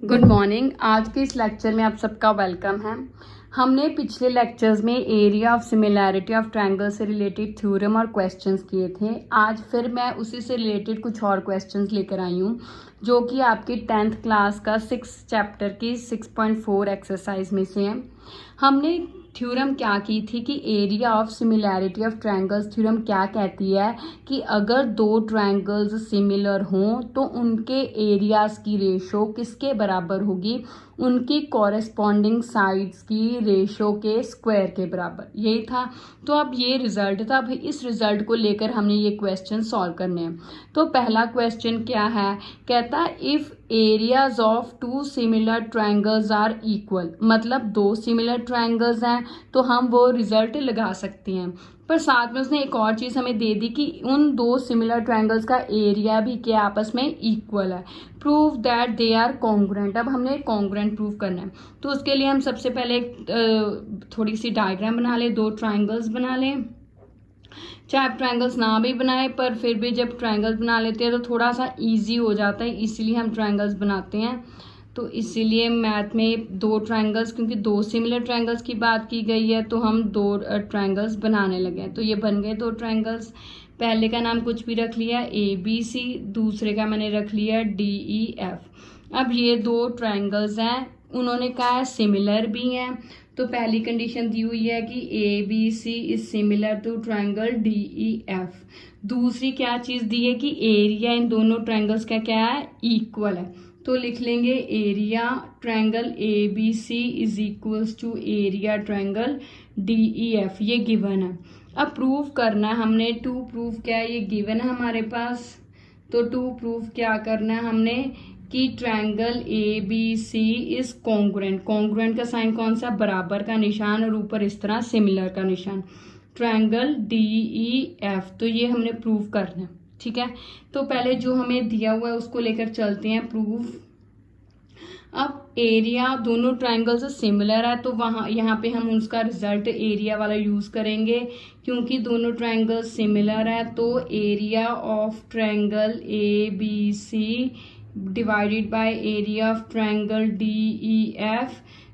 Good morning. आज के इस लेक्चर में आप सबका वेलकम है। हमने पिछले लेक्चर्स में area of similarity of triangle से रिलेटेड थ्योरम और क्वेश्चंस किए थे। आज फिर मैं उसी से रिलेटेड कुछ और क्वेश्चंस लेकर आई हूँ जो कि आपकी 10th क्लास का 6 चैप्टर की 6.4 एक्सरसाइज में से है। हमने थ्योरम क्या की थी कि area of similarity of triangles theorem क्या कहती है कि अगर दो ट्रायंगल्स सिमिलर हों तो उनके एरियाज की रेशो किसके बराबर होगी, उनकी कॉरेस्पॉन्डिंग साइड्स की रेशो के स्क्वायर के बराबर। यही था। तो अब ये रिजल्ट था। अब इस रिजल्ट को लेकर हमने ये क्वेश्चन सॉल्व करने हैं। तो पहला क्वेश्चन क्या है, कहता है if areas of two similar triangles are equal, मतलब दो सिमिलर ट्रायंगल्स हैं तो हम वो रिजल्ट लगा सकते हैं। पर साथ में उसने एक और चीज हमें दे दी कि उन दो सिमिलर ट्रायंगल्स का एरिया भी क्या आपस में इक्वल है। Prove that they are congruent. अब हमने कॉन्ग्रुएंट प्रूव करना है तो उसके लिए हम सबसे पहले थोड़ी सी डायग्राम बना लें, दो ट्रायंगल्स बना लें। चाहे आप ट्रायंगल्स ना भी बनाए पर फिर भी जब ट्रायंगल्स बना लेते हैं तो थोड़ा सा इजी हो जाता है, इसलिए हम ट्रायंगल्स बनाते हैं। तो इसीलिए मैथ में दो ट्रायंगल्स, क्योंकि दो सिमिलर ट्रायंगल्स की बात की गई है तो हम दो ट्रायंगल्स बनाने लगे हैं। तो ये बन गए दो ट्रायंगल्स। पहले का नाम कुछ भी रख लिया ABC, दूसरे का मैंने रख लिया DEF। अब ये दो ट्रायंगल्स हैं, उन्होंने कहा है सिमिलर भी हैं। तो पहली कंडीशन दी हुई है कि ABC is similar to triangle DEF। दूसरी क्या चीज दी है कि एरिया इन दोनों ट्रायंगल्स का क्या है, इक्वल है। तो लिख लेंगे area triangle ABC is equals to area triangle DEF। ये गिवन है। अब प्रूव करना है हमने। टू प्रूव क्या है, ये गिवन है हमारे पास। तो टू प्रूव क्या करना है हमने कि triangle ABC is congruent. Congruent का साइन कौन सा, बराबर का निशान और ऊपर इस तरह सिमिलर का निशान। ट्रायंगल DEF, तो ये हमने प्रूव करना है। ठीक है, तो पहले जो हमें दिया हुआ है उसको लेकर चलते हैं प्रूफ। अब एरिया दोनों ट्रायंगल से सिमिलर है तो वहां यहाँ पे हम उसका रिजल्ट एरिया वाला यूज करेंगे, क्योंकि दोनों ट्रायंगल सिमिलर है। तो area of triangle ABC divided by area of triangle DEF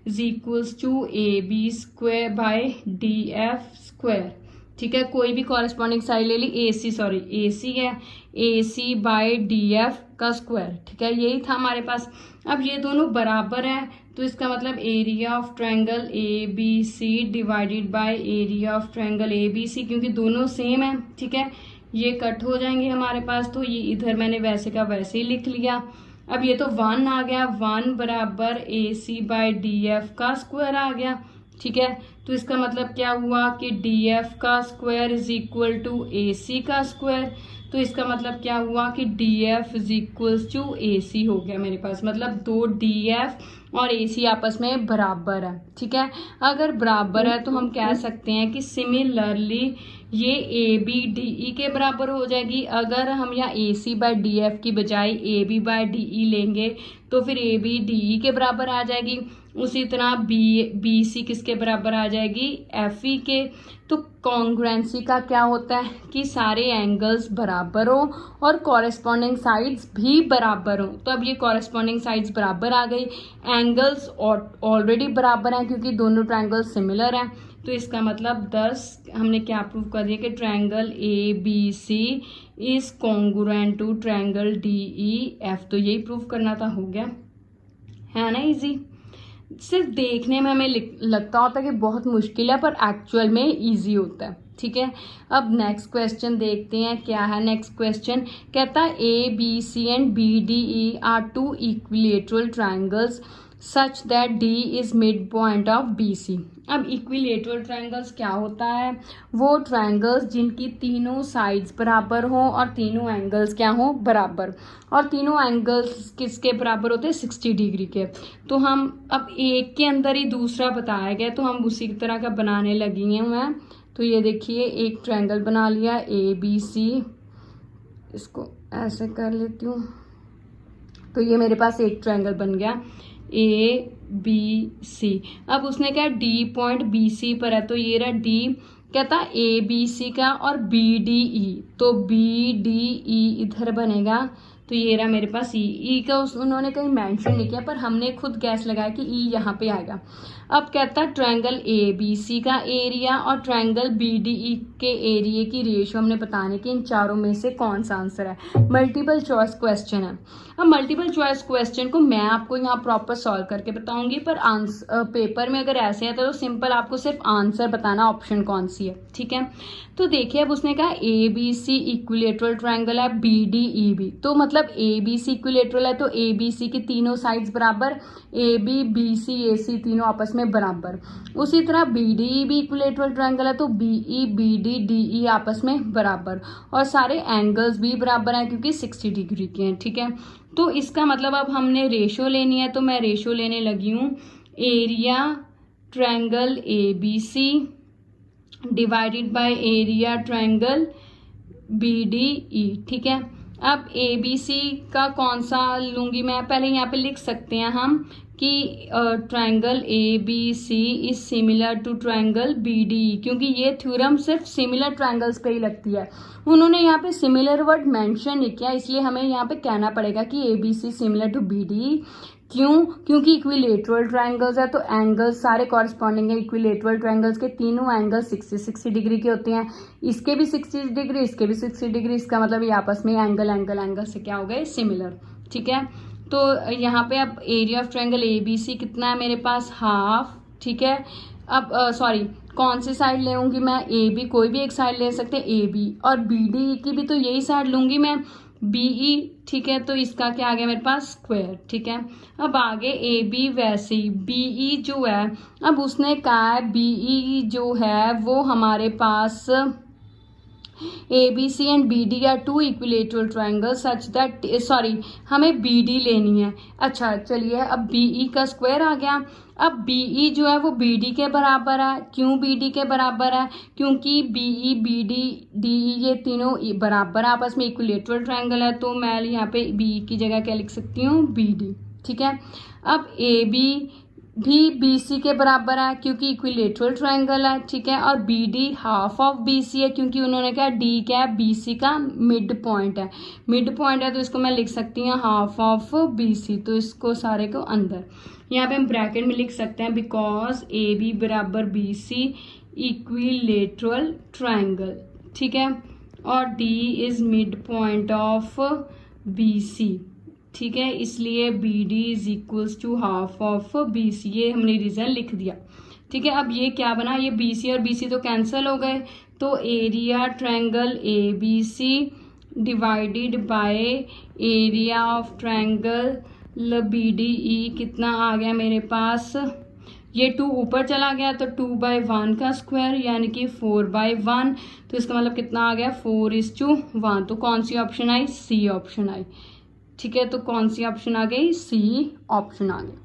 is equals to AB square by DF square. ठीक है, कोई भी कॉरेस्पॉन्डिंग साइड ले ली, AC है, AC बाय DF का स्क्वायर। ठीक है, यही था हमारे पास। अब ये दोनों बराबर है तो इसका मतलब area of triangle ABC divided by area of triangle ABC, क्योंकि दोनों सेम है। ठीक है, ये कट हो जाएंगे हमारे पास। तो ये इधर मैंने वैसे का वैसे ही लिख लिया। अब ये तो 1 आ गया, 1 बराबर AC बाय DF का स्क्वायर आ गया। ठीक है, तो इसका मतलब क्या हुआ कि DF का square is equal to AC का स्क्वायर। तो इसका मतलब क्या हुआ कि DF is equal to AC हो गया मेरे पास। मतलब दो DF और AC आपस में बराबर है। ठीक है, अगर बराबर है तो हम कह सकते हैं कि सिमिलरली ये ABDE के बराबर हो जाएगी। अगर हम यहाँ AC बाय DF की बजाय AB बाय DE लेंगे तो फिर ABDE के बराबर आ जाएगी। उसी तरह BC किसके बराबर आ जाएगी, FE के। तो कॉन्ग्रुएंसी का क्या होता है कि सारे एंगल्स बराबर हो और कॉरेस्पॉन्डिंग साइड्स भी बराबर हो। तो अब ये कॉरेस्पॉन्डिंग साइड्स बराबर आ गई, एंगल्स ऑलरेडी बराबर हैं क्योंकि दोनों ट्रायंगल्स सिमिलर हैं। तो इसका मतलब 10 हमने क्या प्रूव कर दिया कि triangle ABC is congruent to triangle DEF। तो यही प्रूव करना था, हो गया, है ना इजी। सिर्फ देखने में हमें लगता होता है कि बहुत मुश्किल है पर एक्चुअल में इजी होता है। ठीक है, अब नेक्स्ट क्वेश्चन देखते हैं क्या है। नेक्स्ट क्वेश्चन कहता है ABC and BDE are two equilateral triangles such that D is mid point of BC। अब इक्विलेटरल ट्रायंगल्स क्या होता है, वो ट्रायंगल्स जिनकी तीनों साइड्स बराबर हो और तीनों एंगल्स क्या हो, बराबर। और तीनों एंगल्स किसके बराबर होते हैं, 60 डिग्री के। तो हम अब एक के अंदर ही दूसरा बताया गया तो हम उसी तरह का बनाने लगी हैं मैं। तो ये देखिए एक ट्रायंगल बना लिया ABC, इसको ऐसे कर लेती हूँ। तो ये मेरे पास एक ट्रायंगल बन गया ABC। अब उसने क्या D पॉइंट BC पर है तो ये रहा D, कहता ABC का और BDE। तो BDE इधर बनेगा तो ये रहा मेरे पास ई का उन्होंने कहीं मेंशन नहीं किया, पर हमने खुद गैस लगाया कि ई यहाँ पे आएगा। अब कहता है ट्रायंगल ए बी सी का एरिया और ट्रायंगल बी डी ई के एरिया की रेशियो हमने बताने कि इन चारों में से कौन सा आंसर है। मल्टीपल चॉइस क्वेश्चन है। अब मल्टीपल चॉइस क्वेश्चन को मैं आपको यहाँ प्रॉपर सॉल्व करके बताऊंगी, पर आंसर पेपर में अगर ऐसे है तो सिंपल आपको सिर्फ आंसर बताना ऑप्शन कौन सी है, ठीक है। तो देखिए अब उसने कहा A B C equilateral triangle है, बी डी ई बी, तो मतलब ए बी सी इक्विलेटरल है तो ए बी सी की तीनों साइड्स बराबर, ए बी बी सी ए सी तीनों आपस में बराबर। उसी तरह B D E B equilateral triangle है तो B E B D D E आपस में बराबर, और सारे एंगल्स भी बराबर हैं क्योंकि 60 डिग्री के हैं, ठीक है। तो इसका मतलब अब हमने रेशो लेनी है, तो मैं रेशो लेने लगी हूँ area triangle A B C divided by area triangle B D E, ठीक है। अब ए बी सी का कौन सा लूंगी मैं, पहले यहाँ पे लिख सकते हैं हम कि triangle A B C is similar to triangle B D E, क्योंकि ये थ्योरम सिर्फ सिमिलर ट्रायंगल्स पे ही लगती है। उन्होंने यहाँ पे सिमिलर वर्ड मेंशन नहीं किया, इसलिए हमें यहाँ पे कहना पड़ेगा कि A B C similar to B D E. क्यों? क्योंकि इक्विलेटरल ट्रायंगल्स है तो एंगल्स सारे कॉरस्पॉन्डिंग है। इक्विलेटरल ट्रायंगल्स के तीनों एंगल 60 डिग्री के होते हैं, इसके भी 60 डिग्री, इसके भी 60 डिग्री, इसका मतलब ये आपस में एंगल से क्या हो गए, सिमिलर, ठीक है। तो यहाँ पे अब area of triangle A B C कितना है मेरे पास, हाफ, ठीक है। अब सॉरी कौन सी साइड लेऊंगी मैं, ए बी, कोई भी एक साइड ले सकते हैं ए बी, और बी डी की भी तो यही साइड लूंगी मैं, बी ई, ठीक है। तो इसका क्या आ गया मेरे पास, स्क्वायर, ठीक है। अब आगे ए बी वैसे ही बी ई जो है, अब उसने कहा है बी ई जो है वो हमारे पास A B C and B D are two equilateral triangle such that, sorry हमें बी डी लेनी है। अच्छा चलिए अब बी ई का स्क्वायर आ गया। अब बी ई जो है वो बी डी के बराबर है। क्यों बी डी के बराबर है? क्योंकि B E B D D E ये तीनों बराबर आपस में इक्विलेटरल ट्रायंगल है, तो मैं यहाँ पे बी ई की जगह क्या लिख सकती हूँ, बी डी, ठीक है। अब ए बी भी बी सी के बराबर है क्योंकि इक्विलेटरल ट्रायंगल है, ठीक है। और B D half of B C है क्योंकि उन्होंने कहा डी क्या है, बी सी का मिड पॉइंट है। मिड पॉइंट है तो इसको मैं लिख सकती हूँ हाफ ऑफ बी सी, तो इसको सारे को अंदर यहाँ पे हम ब्रैकेट में लिख सकते हैं बिकॉज ए बी बराबर बी सी इक्विलेटरल ट्रायंगल, ठीक है। और D is mid point of B C, ठीक है, इसलिए B D is equals to half of B C, ये हमने रीजन लिख दिया, ठीक है। अब ये क्या बना, ये बी सी और बी सी तो कैंसिल हो गए, तो area triangle A B C divided by area of triangle B D E कितना आ गया मेरे पास, ये 2 ऊपर चला गया तो 2/1 का स्क्वायर यानी कि 4/1, तो इसका मतलब कितना आ गया, 4:1। तो कौन सी ऑप्शन आई, सी ऑप्शन आई, ठीक है। तो कौन सी ऑप्शन आ गई, सी ऑप्शन आ गई,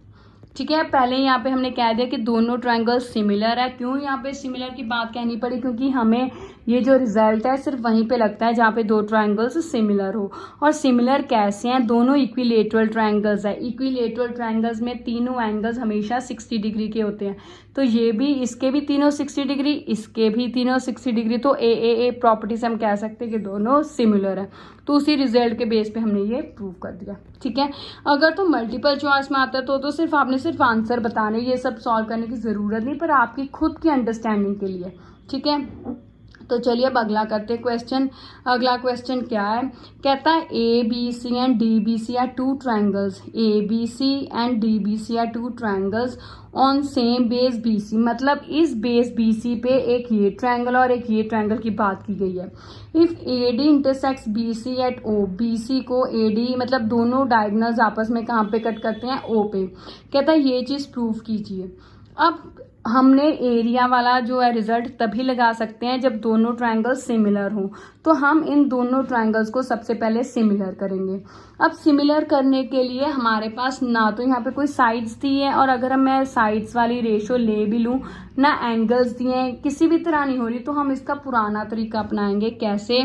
ठीक है। पहले यहाँ पे हमने कह दिया कि दोनों ट्रायंगल सिमिलर है। क्यों यहाँ पे सिमिलर की बात कहनी पड़ी, क्योंकि हमें ये जो रिजल्ट है सिर्फ वहीं पे लगता है जहाँ पे दो ट्रायंगल्स सिमिलर हो। और सिमिलर कैसे हैं, दोनों इक्विलेटरल ट्रायंगल्स है। इक्विलेटरल ट्रायंगल्स में तीनों एंगल्स हमेशा 60 डिग्री के होते हैं, तो ये भी, इसके भी तीनों 60 डिग्री, इसके भी तीनों 60 डिग्री, तो ए प्रॉपर्टी से हम कह सकते हैं कि दोनों सिमिलर है। तो उसी रिजल्ट के बेस पे हमने ये प्रूव कर दिया, ठीक है। अगर तो मल्टीपल चॉइस में आता है तो सिर्फ आपने सिर्फ आंसर बताने, ये सब सॉल्व करने की ज़रूरत नहीं, पर आपकी खुद की अंडरस्टैंडिंग के लिए, ठीक है। तो चलिए अब अगला करते हैं क्वेश्चन। अगला क्वेश्चन क्या है, कहता है A B C and D B C are 2 triangles, A B C and D B C are 2 triangles on same base B C, मतलब इस बेस बी सी पे एक ये ट्रायंगल और एक ये ट्रायंगल की बात की गई है। If A D intersects B C at O, B C को ए डी मतलब दोनों डायगोनल्स आपस में कहाँ पे कट करते हैं, ओ पे। कहता है ये चीज़ प्रूव कीजिए। अब हमने एरिया वाला जो है रिजल्ट तभी लगा सकते हैं जब दोनों ट्रायंगल्स सिमिलर हों, तो हम इन दोनों ट्रायंगल्स को सबसे पहले सिमिलर करेंगे। अब सिमिलर करने के लिए हमारे पास ना तो यहाँ पे कोई साइड्स दी है, और अगर मैं साइड्स वाली रेशो ले भी लूँ ना एंगल्स दिए हैं, किसी भी तरह नहीं हो रही, तो हम इसका पुराना तरीका अपनाएंगे। कैसे,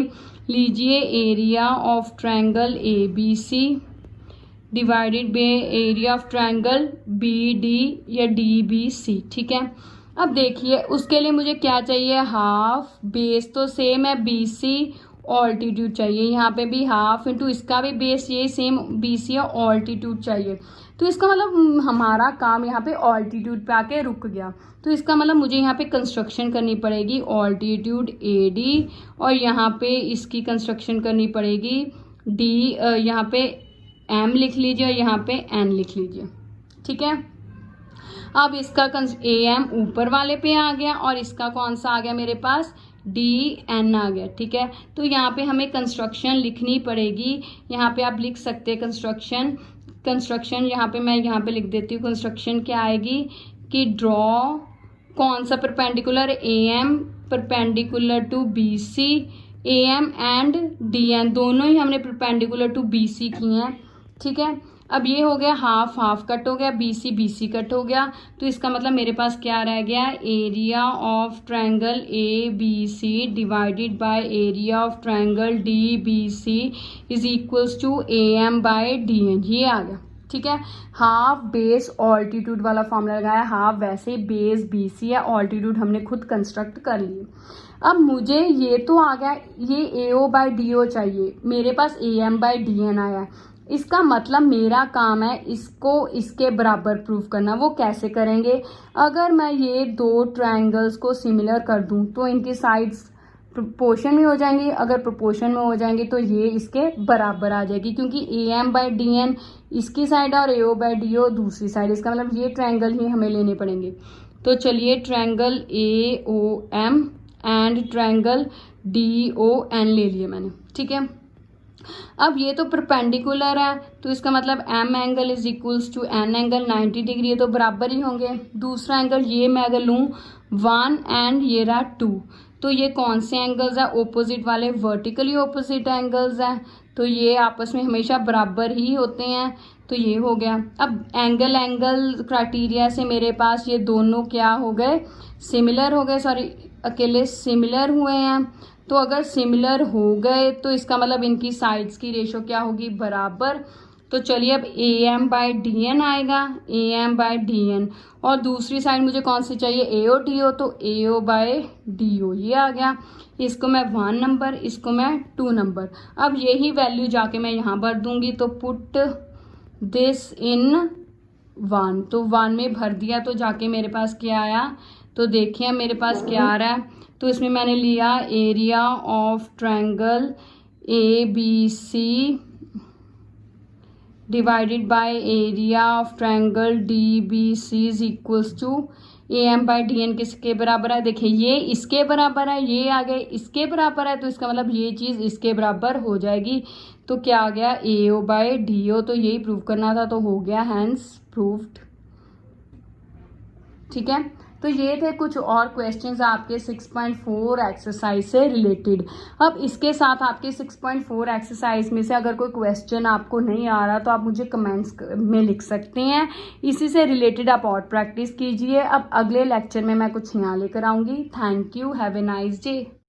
लीजिए area of triangle A B C divided by area of triangle B D या डी बी सी, ठीक है। अब देखिए उसके लिए मुझे क्या चाहिए, हाफ, बेस तो सेम है बी सी ऑल्टीट्यूड चाहिए, यहाँ पे भी हाफ इंटू इसका भी बेस ये सेम BC है, ऑल्टीट्यूड चाहिए। तो इसका मतलब हमारा काम यहाँ पे ऑल्टीट्यूड पे आके रुक गया। तो इसका मतलब मुझे यहाँ पे कंस्ट्रक्शन करनी पड़ेगी ऑल्टीट्यूड AD, और यहाँ पे इसकी कंस्ट्रक्शन करनी पड़ेगी D, यहाँ पे M लिख लीजिए और यहाँ पे N लिख लीजिए, ठीक है। अब इसका AM ऊपर वाले पे आ गया और इसका कौन सा आ गया मेरे पास, DN आ गया, ठीक है। तो यहाँ पे हमें कंस्ट्रक्शन लिखनी पड़ेगी, यहाँ पे आप लिख सकते हैं कंस्ट्रक्शन यहाँ पे मैं यहाँ पे लिख देती हूँ। कंस्ट्रक्शन क्या आएगी कि ड्रॉ कौन सा perpendicular, AM perpendicular to BC, AM and DN दोनों ही हमने परपेंडिकुलर टू BC किए हैं, ठीक है। अब ये हो गया हाफ हाफ कट हो गया, BC कट हो गया। तो इसका मतलब मेरे पास क्या रह गया, area of triangle ABC divided by area of triangle DBC is equals to AM by DN, ये आ गया, ठीक है। हाफ बेस ऑल्टीट्यूड वाला फॉर्मूला लगाया, हाफ वैसे बेस BC है, ऑल्टीट्यूड हमने खुद कंस्ट्रक्ट कर लिए। अब मुझे ये तो आ गया, ये AO बाय DO चाहिए, मेरे पास AM बाय DN आया। इसका मतलब मेरा काम है इसको इसके बराबर प्रूव करना। वो कैसे करेंगे, अगर मैं ये दो ट्रायंगल्स को सिमिलर कर दूं तो इनकी साइड्स प्रोपोर्शन में हो जाएंगी, अगर प्रोपोर्शन में हो जाएंगी तो ये इसके बराबर आ जाएगी, क्योंकि AM बाय DN इसकी साइड और AO बाय DO दूसरी साइड। इसका मतलब ये ट्रायंगल ही हमें लेने पड़ेंगे। तो चलिए triangle AOM and triangle DON ले लिए मैंने, ठीक है। अब ये तो परपेंडिकुलर है, तो इसका मतलब M angle is equals to N angle 90 degree, ये तो बराबर ही होंगे। दूसरा एंगल ये मैं अगर लूँ 1 एंड ये रहा 2, तो ये कौन से एंगल्स है, ओपोजिट वाले, वर्टिकली ओपोजिट एंगल्स हैं, तो ये आपस में हमेशा बराबर ही होते हैं। तो ये हो गया। अब एंगल क्राइटेरिया से मेरे पास ये दोनों क्या हो गए, सिमिलर हो गए, सॉरी अकेले सिमिलर हुए हैं। तो अगर सिमिलर हो गए तो इसका मतलब इनकी साइड्स की रेशो क्या होगी, बराबर। तो चलिए अब AM बाय DN आएगा, AM बाय DN, और दूसरी साइड मुझे कौन सी चाहिए, AO DO, तो AO बाय DO ये आ गया। इसको मैं 1 नंबर, इसको मैं 2 नंबर। अब यही वैल्यू जाके मैं यहाँ भर दूंगी, तो पुट दिस इन 1, तो 1 में भर दिया, तो जाके मेरे पास क्या आया, तो देखिए मेरे पास क्या आ रहा है। तो इसमें मैंने लिया area of triangle ABC divided by area of triangle DBC is equals to AM by DN किसके बराबर है, देखिए ये इसके बराबर है, ये आगे इसके बराबर है, तो इसका मतलब ये चीज़ इसके बराबर हो जाएगी। तो क्या आ गया, AO बाय DO, तो यही प्रूव करना था, तो हो गया हैंस प्रूव्ड, ठीक है। तो ये थे कुछ और क्वेश्चंस आपके 6.4 एक्सरसाइज से रिलेटेड। अब इसके साथ आपके 6.4 एक्सरसाइज में से अगर कोई क्वेश्चन आपको नहीं आ रहा तो आप मुझे कमेंट्स में लिख सकते हैं, इसी से रिलेटेड आप और प्रैक्टिस कीजिए। अब अगले लेक्चर में मैं कुछ नया लेकर आऊँगी। Thank you, have a nice day.